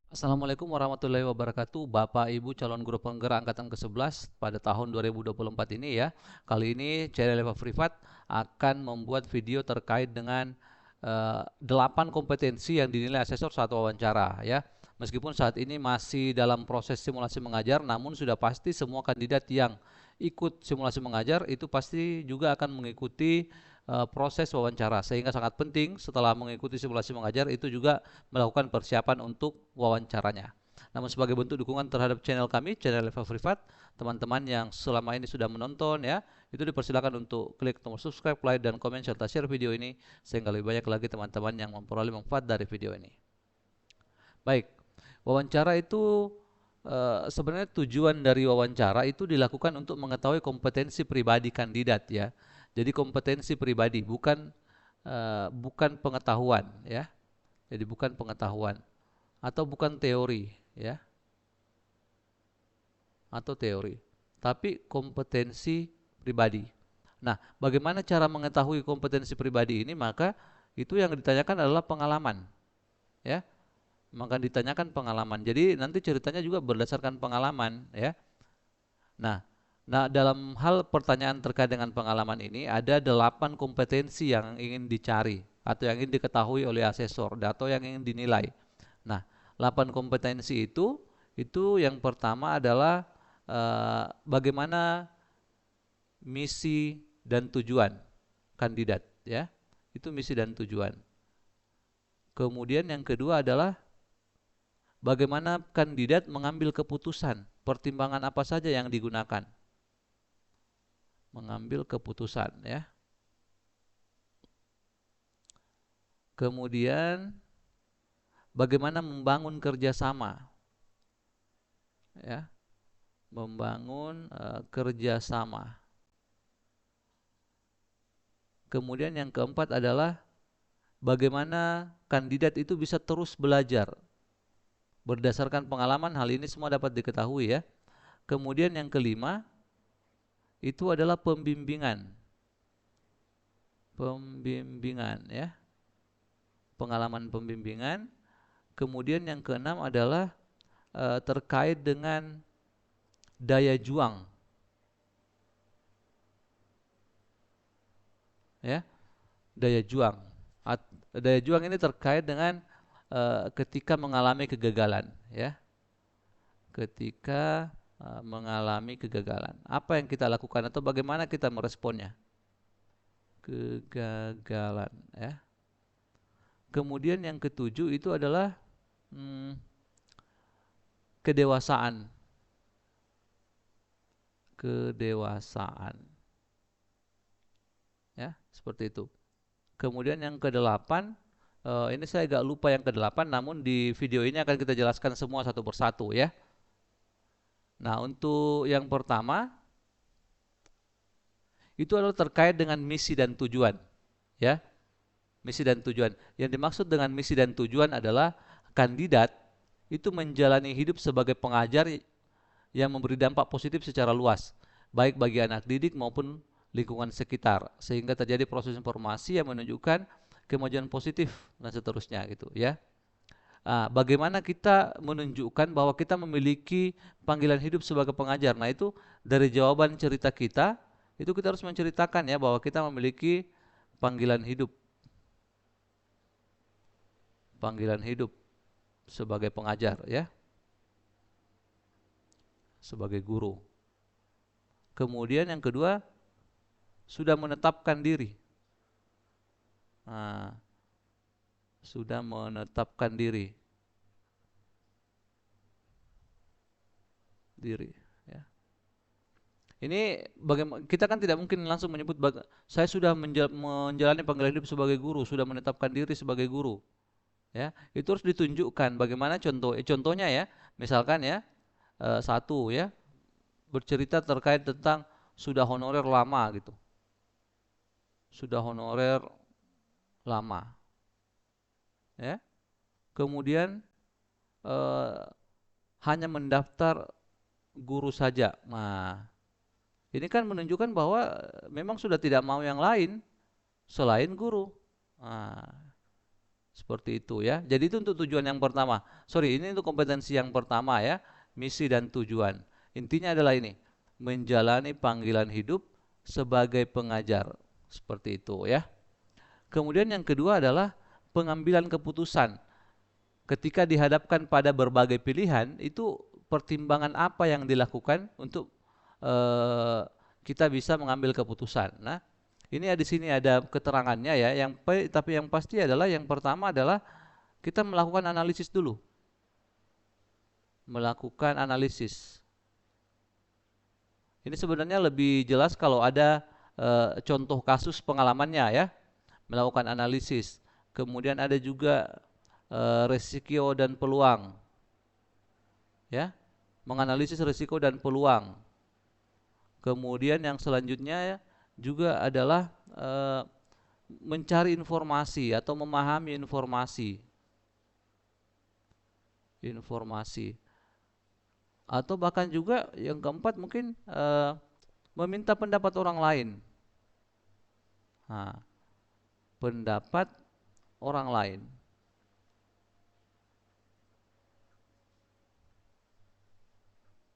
Assalamualaikum warahmatullahi wabarakatuh, Bapak Ibu calon guru penggerak angkatan ke-11 pada tahun 2024 ini ya. Kali ini channel Eva Privat akan membuat video terkait dengan 8 kompetensi yang dinilai asesor saat wawancara ya. Meskipun saat ini masih dalam proses simulasi mengajar, namun sudah pasti semua kandidat yang ikut simulasi mengajar itu pasti juga akan mengikuti proses wawancara, sehingga sangat penting setelah mengikuti simulasi mengajar itu juga melakukan persiapan untuk wawancaranya. Namun sebagai bentuk dukungan terhadap channel kami, channel Eva Privat, teman-teman yang selama ini sudah menonton ya, itu dipersilakan untuk klik tombol subscribe, like, dan komen serta share video ini sehingga lebih banyak lagi teman-teman yang memperoleh manfaat dari video ini. Baik, wawancara itu sebenarnya tujuan dari wawancara itu dilakukan untuk mengetahui kompetensi pribadi kandidat ya. Jadi kompetensi pribadi bukan pengetahuan ya. Jadi bukan pengetahuan atau bukan teori ya, atau teori, tapi kompetensi pribadi. Nah, bagaimana cara mengetahui kompetensi pribadi ini? Maka itu yang ditanyakan adalah pengalaman ya. Maka ditanyakan pengalaman. Jadi nanti ceritanya juga berdasarkan pengalaman ya. Nah, dalam hal pertanyaan terkait dengan pengalaman ini ada 8 kompetensi yang ingin dicari atau yang ingin diketahui oleh asesor atau yang ingin dinilai. Nah, 8 kompetensi itu yang pertama adalah bagaimana misi dan tujuan kandidat ya. Itu misi dan tujuan. Kemudian yang kedua adalah bagaimana kandidat mengambil keputusan, pertimbangan apa saja yang digunakan mengambil keputusan ya. Kemudian bagaimana membangun kerjasama ya, membangun kerjasama. Kemudian yang keempat adalah bagaimana kandidat itu bisa terus belajar berdasarkan pengalaman. Hal ini semua dapat diketahui ya. Kemudian yang kelima itu adalah pembimbingan, pembimbingan ya, pengalaman pembimbingan. Kemudian yang keenam adalah terkait dengan daya juang ya, daya juang. Daya juang ini terkait dengan ketika mengalami kegagalan ya, ketika mengalami kegagalan, apa yang kita lakukan atau bagaimana kita meresponnya kegagalan ya. Kemudian yang ketujuh itu adalah hmm, kedewasaan, kedewasaan ya, seperti itu. Kemudian yang kedelapan, ini saya agak lupa yang kedelapan, namun di video ini akan kita jelaskan semua satu persatu ya. Nah, untuk yang pertama itu adalah terkait dengan misi dan tujuan ya. Misi dan tujuan. Yang dimaksud dengan misi dan tujuan adalah kandidat itu menjalani hidup sebagai pengajar yang memberi dampak positif secara luas, baik bagi anak didik maupun lingkungan sekitar, sehingga terjadi proses informasi yang menunjukkan kemajuan positif dan seterusnya gitu ya. Bagaimana kita menunjukkan bahwa kita memiliki panggilan hidup sebagai pengajar? Nah, itu dari jawaban cerita kita, itu kita harus menceritakan ya bahwa kita memiliki panggilan hidup, panggilan hidup sebagai pengajar ya, sebagai guru. Kemudian yang kedua, sudah menetapkan diri. Nah, sudah menetapkan diri, ya. Ini bagaimana kita kan tidak mungkin langsung menyebut saya sudah menjalani panggilan hidup sebagai guru, sudah menetapkan diri sebagai guru. Ya, itu harus ditunjukkan bagaimana contohnya ya. Misalkan ya, satu ya, bercerita terkait tentang sudah honorer lama gitu. Sudah honorer lama. Ya. Kemudian eh, hanya mendaftar guru saja. Nah, ini kan menunjukkan bahwa memang sudah tidak mau yang lain selain guru. Nah, Seperti itu ya. Jadi itu untuk tujuan yang pertama. Sorry, ini untuk kompetensi yang pertama ya, misi dan tujuan. Intinya adalah ini, menjalani panggilan hidup sebagai pengajar. Seperti itu ya. Kemudian yang kedua adalah pengambilan keputusan. Ketika dihadapkan pada berbagai pilihan, itu pertimbangan apa yang dilakukan untuk eh, kita bisa mengambil keputusan. Nah, ini di sini ada keterangannya ya. Tapi yang pasti adalah yang pertama adalah kita melakukan analisis dulu. Melakukan analisis. Ini sebenarnya lebih jelas kalau ada contoh kasus pengalamannya ya. Melakukan analisis. Kemudian ada juga resiko dan peluang. Ya. Menganalisis risiko dan peluang. Kemudian yang selanjutnya juga adalah mencari informasi atau memahami informasi. Atau bahkan juga yang keempat mungkin meminta pendapat orang lain. Nah, pendapat orang lain.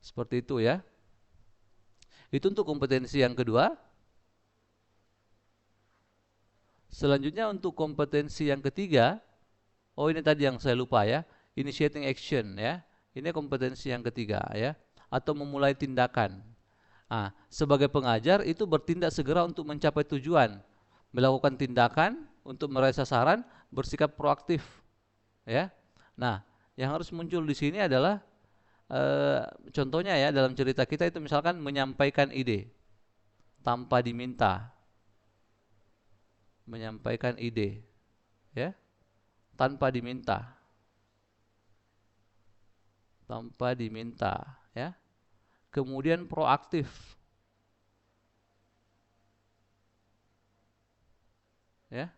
Seperti itu ya. Itu untuk kompetensi yang kedua. Selanjutnya untuk kompetensi yang ketiga, oh ini tadi yang saya lupa ya, initiating action ya. Ini kompetensi yang ketiga ya, atau memulai tindakan. Nah, sebagai pengajar itu bertindak segera untuk mencapai tujuan, melakukan tindakan untuk meraih sasaran, bersikap proaktif ya. Nah, yang harus muncul di sini adalah contohnya ya dalam cerita kita itu misalkan menyampaikan ide tanpa diminta. Menyampaikan ide ya tanpa diminta ya, kemudian proaktif ya,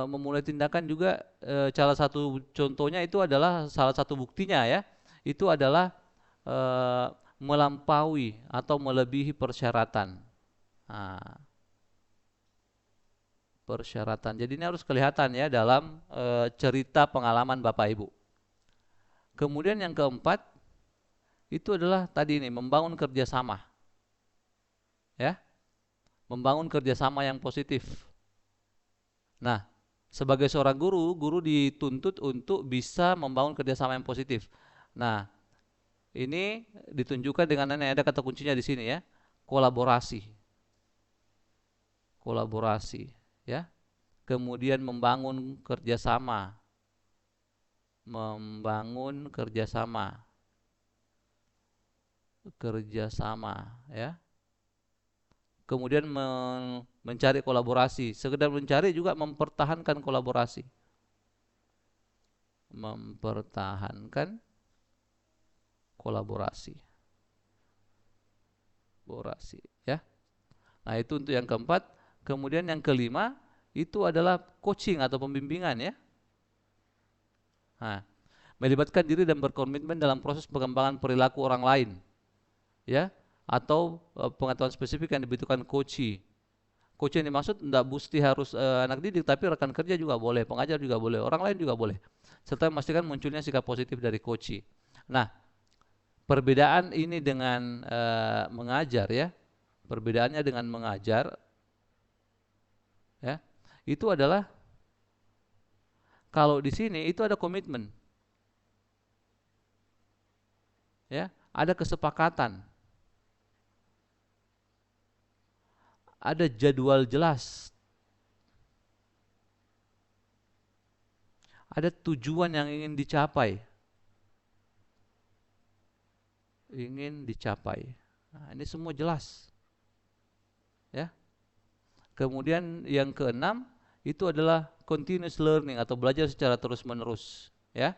memulai tindakan juga salah satu contohnya itu adalah salah satu buktinya ya, itu adalah melampaui atau melebihi persyaratan. Nah, persyaratan. Jadi ini harus kelihatan ya dalam cerita pengalaman Bapak Ibu. Kemudian yang keempat itu adalah tadi ini membangun kerjasama, ya, membangun kerjasama yang positif. Nah, sebagai seorang guru, guru dituntut untuk bisa membangun kerjasama yang positif. Nah, ini ditunjukkan dengan ada kata kuncinya di sini ya, kolaborasi, ya. Kemudian membangun kerjasama, ya. Kemudian mencari kolaborasi, sekedar mencari juga mempertahankan kolaborasi, ya. Nah, itu untuk yang keempat. Kemudian yang kelima itu adalah coaching atau pembimbingan ya. Nah, melibatkan diri dan berkomitmen dalam proses pengembangan perilaku orang lain, ya, atau pengetahuan spesifik yang dibutuhkan coaching. Coaching yang dimaksud tidak mesti harus anak didik, tapi rekan kerja juga boleh, pengajar juga boleh, orang lain juga boleh. Serta memastikan munculnya sikap positif dari coaching. Nah, perbedaan ini dengan mengajar ya, perbedaannya dengan mengajar, ya, itu adalah kalau di sini itu ada komitmen, ya, ada kesepakatan, ada jadwal jelas, ada tujuan yang ingin dicapai, Nah, ini semua jelas, ya. Kemudian yang keenam itu adalah continuous learning atau belajar secara terus-menerus, ya.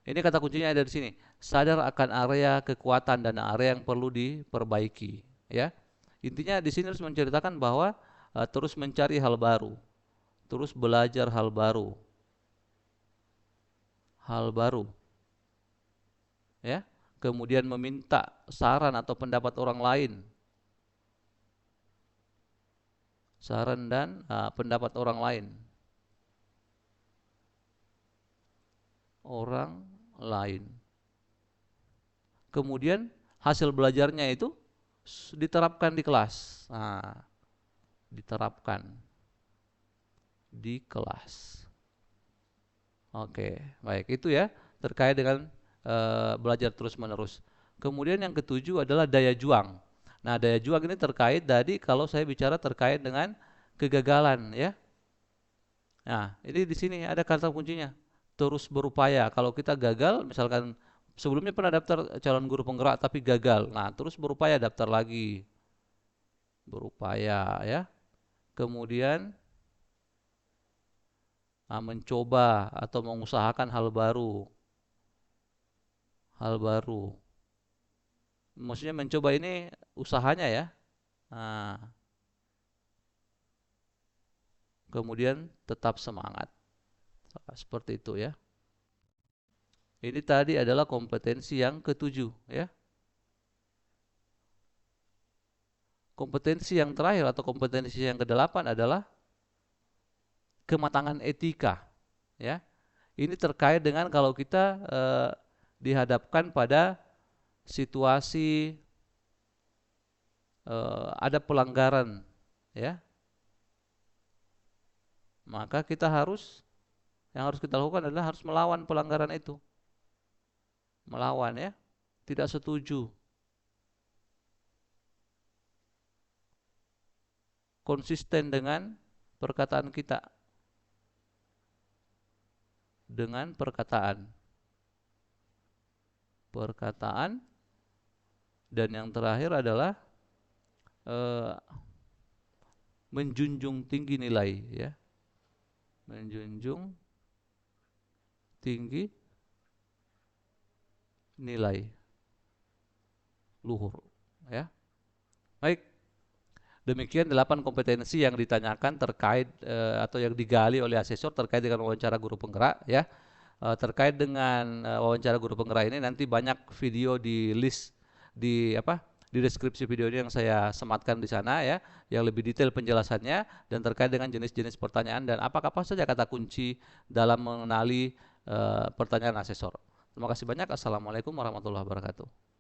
Ini kata kuncinya ada di sini. Sadar akan area kekuatan dan area yang perlu diperbaiki, ya. Intinya di sini harus menceritakan bahwa terus mencari hal baru, terus belajar hal baru, ya. Kemudian meminta saran atau pendapat orang lain, pendapat orang lain, orang lain. Kemudian hasil belajarnya itu diterapkan di kelas. Nah, diterapkan di kelas. Oke, baik itu ya terkait dengan belajar terus-menerus. Kemudian yang ketujuh adalah daya juang. Nah, daya juang ini terkait tadi kalau saya bicara terkait dengan kegagalan ya. Nah, ini di sini ada kata kuncinya. Terus berupaya. Kalau kita gagal, misalkan sebelumnya pernah daftar calon guru penggerak tapi gagal. Nah, terus berupaya daftar lagi. Berupaya ya. Kemudian mencoba atau mengusahakan hal baru. Hal baru. Maksudnya mencoba ini usahanya ya. Nah, kemudian tetap semangat. Seperti itu ya. Ini tadi adalah kompetensi yang ketujuh ya. Kompetensi yang terakhir atau kompetensi yang kedelapan adalah kematangan etika ya. Ini terkait dengan kalau kita dihadapkan pada situasi ada pelanggaran ya, maka kita yang harus kita lakukan adalah harus melawan pelanggaran itu, melawan ya, tidak setuju, konsisten dengan perkataan kita, dengan perkataan, dan yang terakhir adalah menjunjung tinggi nilai ya, menjunjung tinggi nilai luhur ya. Baik, demikian 8 kompetensi yang ditanyakan terkait atau yang digali oleh asesor terkait dengan wawancara guru penggerak ya. Terkait dengan wawancara guru penggerak ini nanti banyak video di list di di deskripsi video ini yang saya sematkan di sana ya, yang lebih detail penjelasannya dan terkait dengan jenis-jenis pertanyaan dan apa saja kata kunci dalam mengenali pertanyaan asesor. Terima kasih banyak. Assalamualaikum warahmatullahi wabarakatuh.